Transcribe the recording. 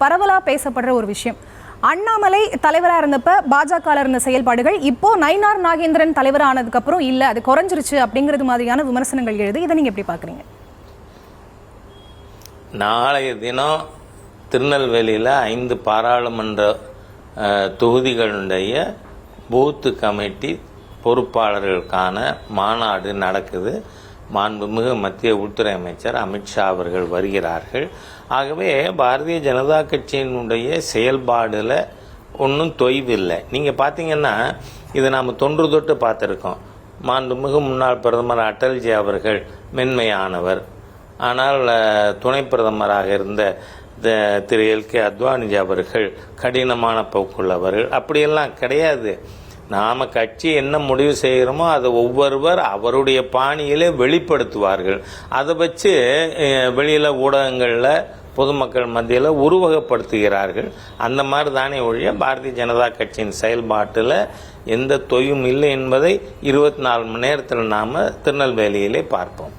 பரவலாக பேசப்படுற ஒரு விஷயம். அண்ணாமலை தலைவராக இருந்தப்ப பாஜக இருந்த செயல்பாடுகள் இப்போ நயினார் நாகேந்திரன் தலைவரானதுக்கு அப்புறம் இல்ல, அது குறைஞ்சிருச்சு அப்படிங்கிறது மாதிரியான விமர்சனங்கள் எழுது. இதை நீங்க எப்படி பாக்குறீங்க? நாளைய தினம் திருநெல்வேலியில் 5 பாராளுமன்ற தொகுதிகளுடைய பூத்து கமிட்டி பொறுப்பாளர்களுக்கான மாநாடு நடக்குது. மாண்புமிகு மத்திய உள்துறை அமைச்சர் அமித்ஷா அவர்கள் வருகிறார்கள். ஆகவே பாரதிய ஜனதா கட்சியினுடைய செயல்பாடில் ஒன்றும் தொய்வு இல்லை. நீங்கள் பார்த்தீங்கன்னா இதை நாம் தொன்று தொட்டு பார்த்துருக்கோம். மாண்புமிகு முன்னாள் பிரதமர் அடல்ஜி அவர்கள் மென்மையானவர், ஆனால் துணை பிரதமராக இருந்த திரு எல்கே அத்வானிஜி அவர்கள் கடினமான போக்குள்ளவர்கள். அப்படியெல்லாம் கிடையாது. நாம் கட்சி என்ன முடிவு செய்கிறோமோ அதை ஒவ்வொருவர் அவருடைய பாணியிலே வெளிப்படுத்துவார்கள். அதை வச்சு வெளியில் ஊடகங்களில் பொதுமக்கள் மத்தியில் உருவகப்படுத்துகிறார்கள். அந்த மாதிரி தானே ஒழிய பாரதிய ஜனதா கட்சியின் செயல்பாட்டில் எந்த தொய்வும் இல்லை என்பதை 24 மணி நேரத்தில் நாம் திருநெல்வேலியிலே பார்ப்போம்.